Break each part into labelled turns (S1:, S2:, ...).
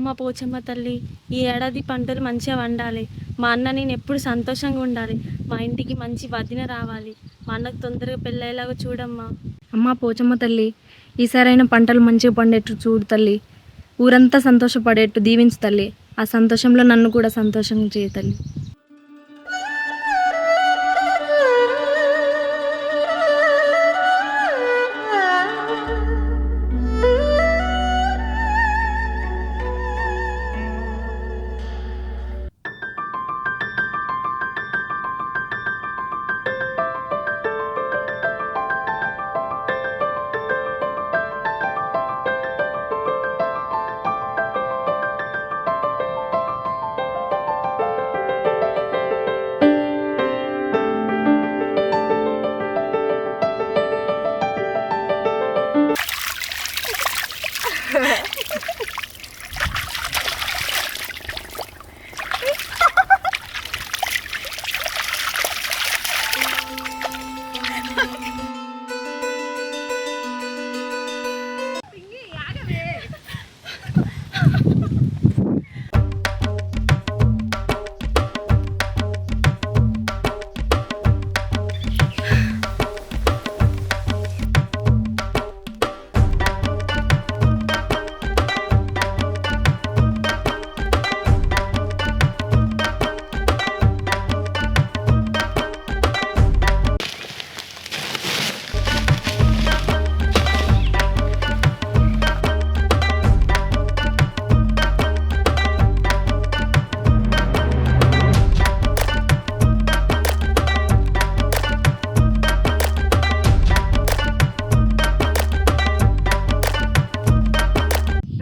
S1: అమ్మ పోచమ్మ తల్లి, ఈ ఏడాది పంటలు మంచిగా వండాలి. మా అన్న నేను ఎప్పుడు సంతోషంగా ఉండాలి. మా ఇంటికి మంచి వదిన రావాలి. మా అన్నకు తొందరగా పెళ్ళయ్యేలాగా చూడమ్మా.
S2: అమ్మ పోచమ్మ తల్లి, ఈసారైనా పంటలు మంచిగా పండేట్టు చూడు తల్లి. ఊరంతా సంతోషపడేట్టు దీవించు తల్లి. ఆ సంతోషంలో నన్ను కూడా సంతోషంగా చేయ తల్లి.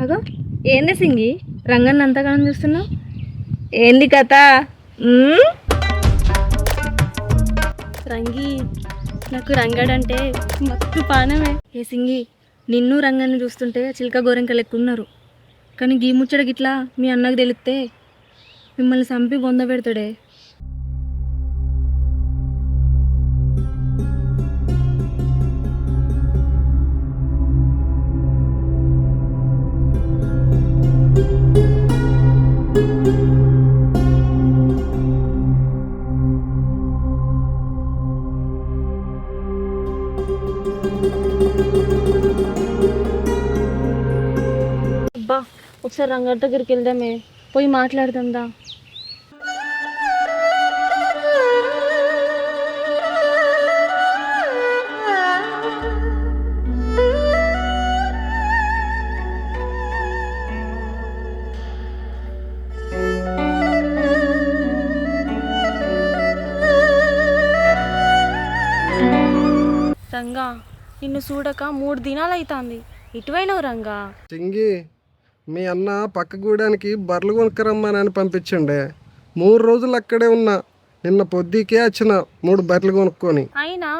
S2: అగో ఏంది సింగి, రంగన్న అంతగానం చూస్తున్నావు? ఏంది కథ?
S1: రంగి, నాకు రంగడంటే మస్తు పానమే.
S2: ఏ సింగి, నిన్ను రంగన్ని చూస్తుంటే చిలక గోరెంకలు ఎక్కున్నారు. కానీ గీ ముచ్చట గిట్లా మీ అన్నకు తెలిస్తే మిమ్మల్ని చంపి బొంద పెడతాడే.
S1: అబ్బా, ఒకసారి రంగడి దగ్గరికి వెళ్దామే, పోయి మాట్లాడదాందా. రంగా, నిన్ను చూడక 3 దినాలు అవుతుంది. ఇటువైనవు రంగా?
S3: చింగి, మీ అన్న పక్క గూడానికి బర్రెలు కొనుక్కరమ్మని పంపించండే. 3 రోజులు అక్కడే ఉన్నా. నిన్న పొద్దుకే వచ్చిన 3 బర్రెలు కొనుక్కొని.
S1: అయినా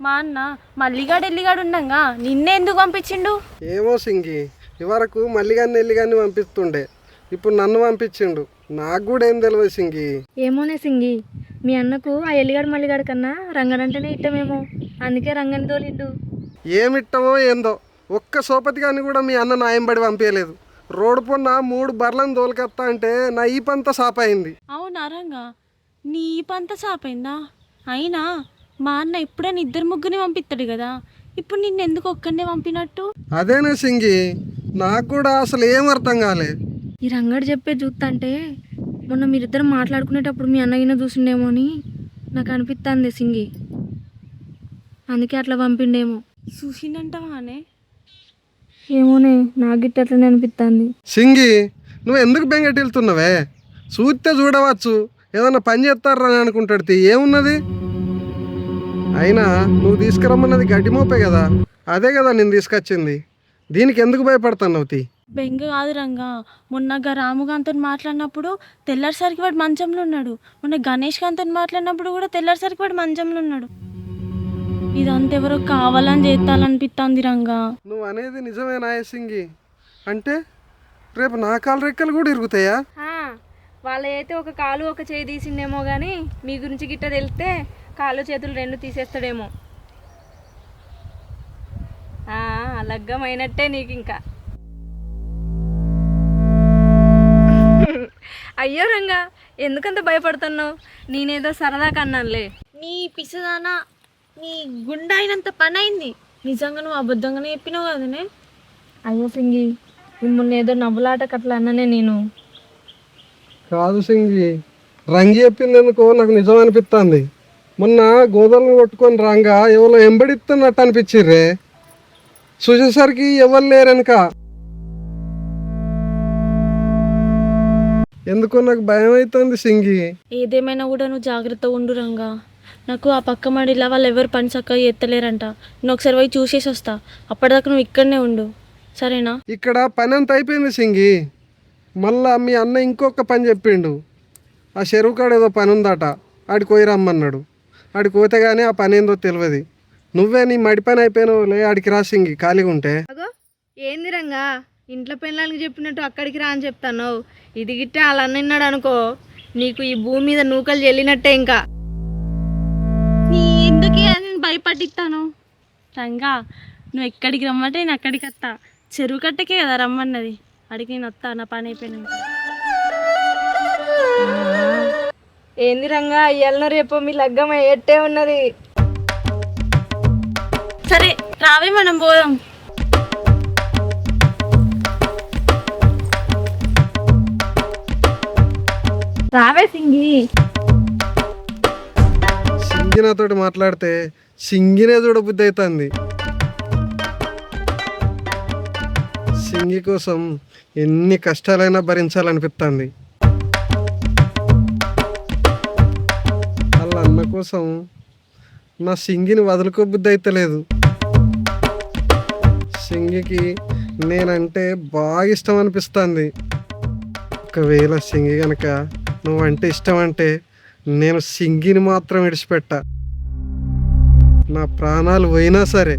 S1: మా అన్న మల్లిగాడు ఉండంగా నిన్నే ఎందుకు పంపించిండు?
S3: ఏమో సింగి, ఇవరకు మల్లిగాన్ని ఎల్లిగాన్ని పంపిస్తుండే, ఇప్పుడు నన్ను పంపించిండు. నాకు కూడా ఏం తెలియదు సింగి.
S2: ఏమోనే సింగి, మీ అన్నకు ఆ ఎల్లిగాడు మల్లిగాడు కన్నా రంగడంటేనే ఇట్టమేమో, అందుకే రంగని తోలిండు.
S3: ఏమిట్టమో ఏందో, ఒక్క సోపతి గాని కూడా మీ అన్న నాయంబడి పంపించలేదు. రోడ్డు పొన్న 3 బర్రెలను తోలుకొస్తా అంటే నా ఈ పంత సాపైంది.
S1: అవునా రంగా, నీ పంత సాపైందా? అయినా మా అన్న ఎప్పుడైనా 2-3 పంపిస్తాడు కదా, ఇప్పుడు నిన్ను ఎందుకు ఒక్కనే పంపినట్టు?
S3: అదేనే సింగి, నాకు కూడా అసలు ఏం అర్థం కాలే.
S2: ఈ రంగడు చెప్పే చూస్తా అంటే మొన్న మీరిద్దరు మాట్లాడుకునేటప్పుడు మీ అన్నగిన చూసిండేమో అని నాకు అనిపిస్తుంది సింగి, అందుకే అట్లా పంపిండేమో.
S1: చూసిందంటావానే?
S2: ఏమోనే, నాకు గిట్ట అట్లనే అనిపిస్తుంది.
S3: సింగి, నువ్వు ఎందుకు బెంగటిల్తున్నావే? చూస్తే చూడవచ్చు, ఏదన్నా పని చేస్తారా అని అనుకుంటాడు. ఏమున్నది? అయినా నువ్వు తీసుకురమ్మన్నది గడ్డి మోపే కదా, అదే కదా నేను తీసుకొచ్చింది. దీనికి ఎందుకు భయపడుతున్నావు?
S1: బెంగ కాదు రంగా, మొన్న రాముగాంతో మాట్లాడినప్పుడు తెల్లారిసరికి వాడు మంచంలో ఉన్నాడు. మొన్న గణేష్ గాంతో మాట్లాడినప్పుడు కూడా తెల్లారిసరికి వాడు మంచంలో ఉన్నాడు. ఇదంతా ఎవరో కావాలని చేస్తాలనిపిస్తుంది రంగా.
S3: నువ్వు అనేది నిజమేనా సింగి? అంటే రేపు నా కాలు రెక్కలు కూడా ఇరుగుతాయా?
S2: వాళ్ళ అయితే ఒక కాలు ఒక చేయి తీసిండేమో కానీ మీ గురించి గిట్ట తెలిస్తే కాళ్ళు చేతులు 2 తీసేస్తాడేమో. లగ్గమైనట్టే నీకు ఇంకా. అయ్యో రంగా, ఎందుకంత భయపడుతున్నావు? నేనేదో సరదా కన్నానులే.
S1: నీ పిసదానా, నీ గుండె అయినంత పని అయింది. నిజంగా నువ్వు అబద్ధంగానే చెప్పినావు కదనే.
S2: అయ్యో సింగి, మిమ్మల్ని ఏదో నవ్వులాటకు అట్లా అన్ననే నేను.
S3: కాదు సింగి, రంగి చెప్పింది ఎందుకో నాకు నిజం అనిపిస్తుంది. మొన్న గోదాలను కొట్టుకొని రంగా ఎవరో ఎంబడిస్తున్నట్టు అనిపించిర్రే. చూసేసరికి ఎవరు లేరనుక. ఎందుకో నాకు భయం అవుతుంది సింగి.
S1: ఏదేమైనా కూడా నువ్వు జాగ్రత్తగా ఉండు రంగా. నాకు ఆ పక్క మడిలా వాళ్ళు ఎవరు పని చక్కగా ఎత్తలేరంట. నేను ఒకసారి పోయి చూసేసి వస్తా. అప్పటిదాకా నువ్వు ఇక్కడనే ఉండు, సరేనా?
S3: ఇక్కడ పని అంతా అయిపోయింది సింగి. మళ్ళా మీ అన్న ఇంకొక పని చెప్పిండు. ఆ చెరువు కాడ ఏదో పని ఉందట, ఆడికి పోయి రమ్మన్నాడు. ఆడికి పోతే కానీ ఆ పని ఏందో తెలియదు. నువ్వే నీ మడి పని అయిపోయినావులే, ఆడికి రా సింగి ఖాళీగా ఉంటే.
S2: అగో ఏంది రంగా, ఇంట్లో పెళ్ళానికి చెప్పినట్టు అక్కడికి రా అని చెప్తాను. ఇది గిట్ట అలా అన్నాడు అనుకో, నీకు ఈ భూమి మీద నూకలు చెల్లినట్టే. ఇంకా
S1: నీ ఎందుకే నేను భయపడిస్తాను రంగా. నువ్వు ఎక్కడికి రమ్మంటే నేను అక్కడికి వస్తా. చెరువు కట్టకే కదా రమ్మన్నది, అడిగి నేను వస్తా నా పని అయిపోయినాక.
S2: ఏంది రంగా, ఇయ్యాలనో రేపో మీ లగ్గం అయ్యేట్టే ఉన్నది.
S1: సరే రావే, మనం పోదాం.
S2: రావే సింగి.
S3: సింగి నాతోటి మాట్లాడితే సింగినే చూడబుద్ధి అవుతుంది. సింగి కోసం ఎన్ని కష్టాలైనా భరించాలనిపిస్తుంది. వాళ్ళ అన్న కోసం నా సింగిని వదులుకోబుద్ధి అయితలేదు. సింగికి నేనంటే బాగా ఇష్టం అనిపిస్తుంది. ఒకవేళ సింగి కనుక నువ్వంటే ఇష్టం అంటే నేను సింగిని మాత్రం విడిచిపెట్టా. నా ప్రాణాలు పోయినా సరే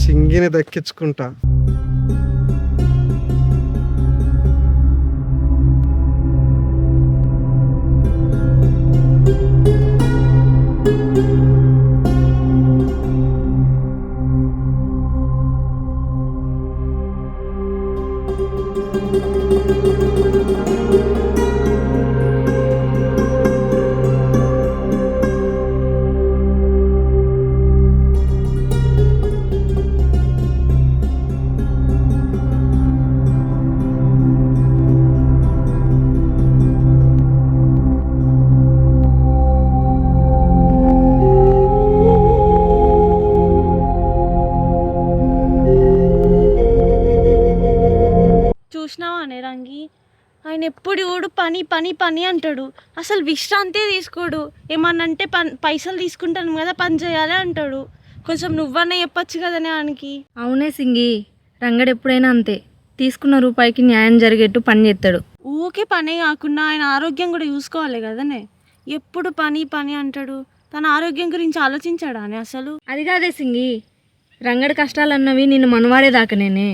S3: సింగిని దక్కించుకుంటా.
S1: చూసినావా అనే రంగి, ఆయన ఎప్పుడు చూడు పని పని పని అంటాడు. అసలు విశ్రాంతి తీసుకోడు. ఏమన్నా అంటే పైసలు తీసుకుంటాను కదా, పని చేయాలి అంటాడు. కొంచెం నువ్వన్నా చెప్పచ్చు కదనే ఆయనకి.
S2: అవునే సింగి, రంగడు ఎప్పుడైనా అంతే, తీసుకున్న రూపాయికి న్యాయం జరిగేట్టు పని చేస్తాడు.
S1: ఊకే పనే కాకుండా ఆయన ఆరోగ్యం కూడా చూసుకోవాలి కదనే. ఎప్పుడు పని పని అంటాడు. తన ఆరోగ్యం గురించి ఆలోచించాడా అని అసలు?
S2: అది కాదే సింగి, రంగడి కష్టాలు అన్నవి నిన్ను మనవాడేదాకనేనే.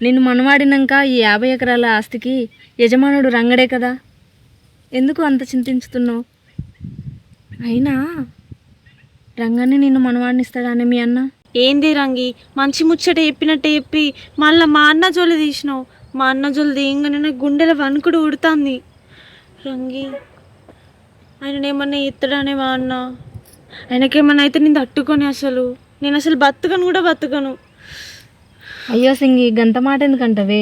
S2: నిన్ను మనవాడినాక ఈ 50 ఎకరాల ఆస్తికి యజమానుడు రంగడే కదా. ఎందుకు అంత చింతించుతున్నావు? అయినా రంగాన్ని నిన్ను మనవాడినిస్తాడానే మీ అన్న?
S1: ఏంది రంగి, మంచి ముచ్చట చెప్పినట్టే చెప్పి మళ్ళీ మా అన్న జోలి తీసినావు. మా అన్న జోలి తీయంగానే నాకు గుండెల వణుకుడు ఉడుతుంది. రంగి, ఆయన ఏమన్నా ఎత్తడానే మా అన్న. ఆయనకేమన్నా అయితే నేను తట్టుకొని నేను అసలు బతుకను కూడా బతుకను.
S2: అయ్యో సింగి, గంత మాట ఎందుకంటవే?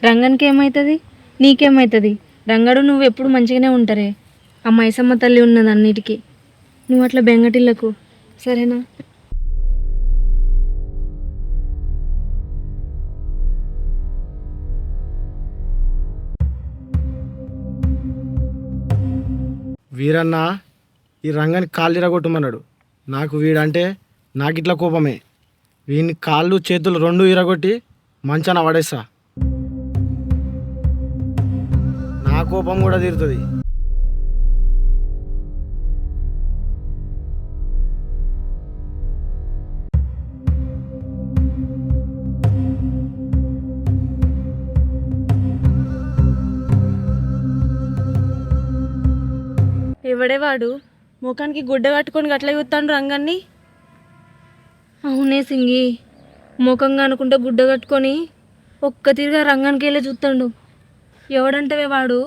S2: రంగనికి ఏమవుతుంది, నీకేమవుతుంది? రంగడు నువ్వు ఎప్పుడు మంచిగానే ఉంటారే. ఆ మైసమ్మ తల్లి ఉన్నది అన్నిటికీ. నువ్వు అట్లా బెంగటిల్లకు, సరేనా?
S4: వీరన్న ఈ రంగాన్ని కాళ్ళు ఇరగొట్టమన్నాడు. నాకు వీడంటే నాకిట్లా కోపమే. వీని కాళ్ళు చేతులు 2 ఇరగొట్టి మంచాన పడేస్తా. నా కోపం కూడా తీరుతుంది.
S1: ఎవడేవాడు ముఖానికి గుడ్డ కట్టుకొని గట్ల చూస్తాడు రంగాన్ని?
S2: అవునే సింగి, ముఖంగా అనుకుంటే గుడ్డ కట్టుకొని ఒక్క తీరుగా రంగానికి వెళ్ళి చూస్తాడు. ఎవడంటవే వాడు?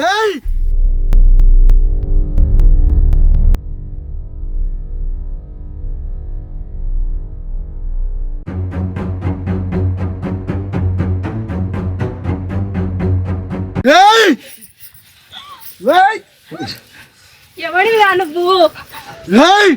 S3: ఏయ్! ఏయ్! ఏయ్!
S2: ఎవడివిరా నువ్వు?
S3: ఏయ్!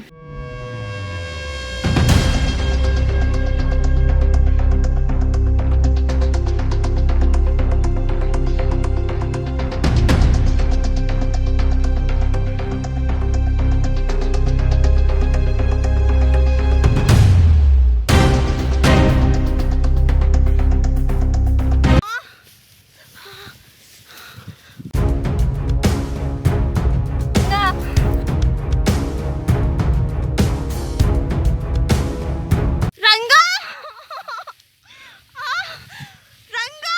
S1: రంగా రంగా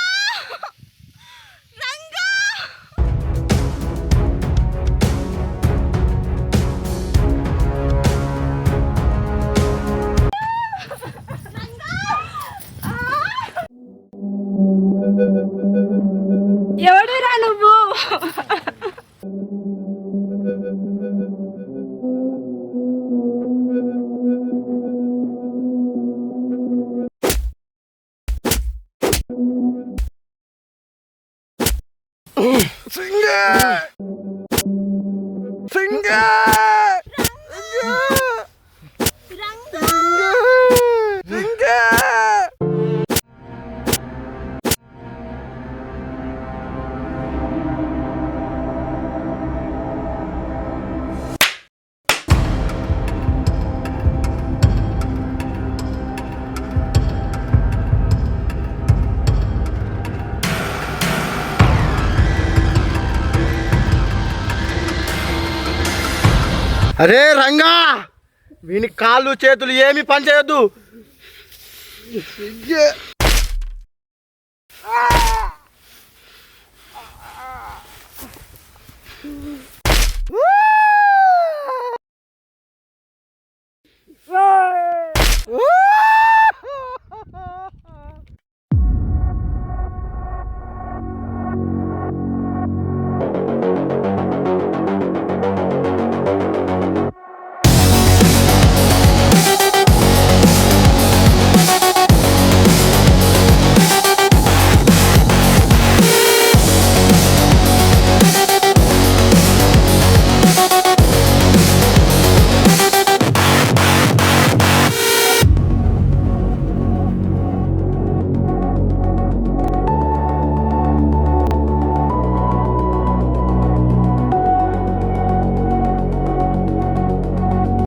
S1: రంగా
S2: ఎవడిరా నువ్వు?
S3: సింగే! సింగే! సింగే!
S4: అరే రంగా, వీని కాళ్ళు చేతులు ఏమి పని చేయొద్దు.
S3: సింగే!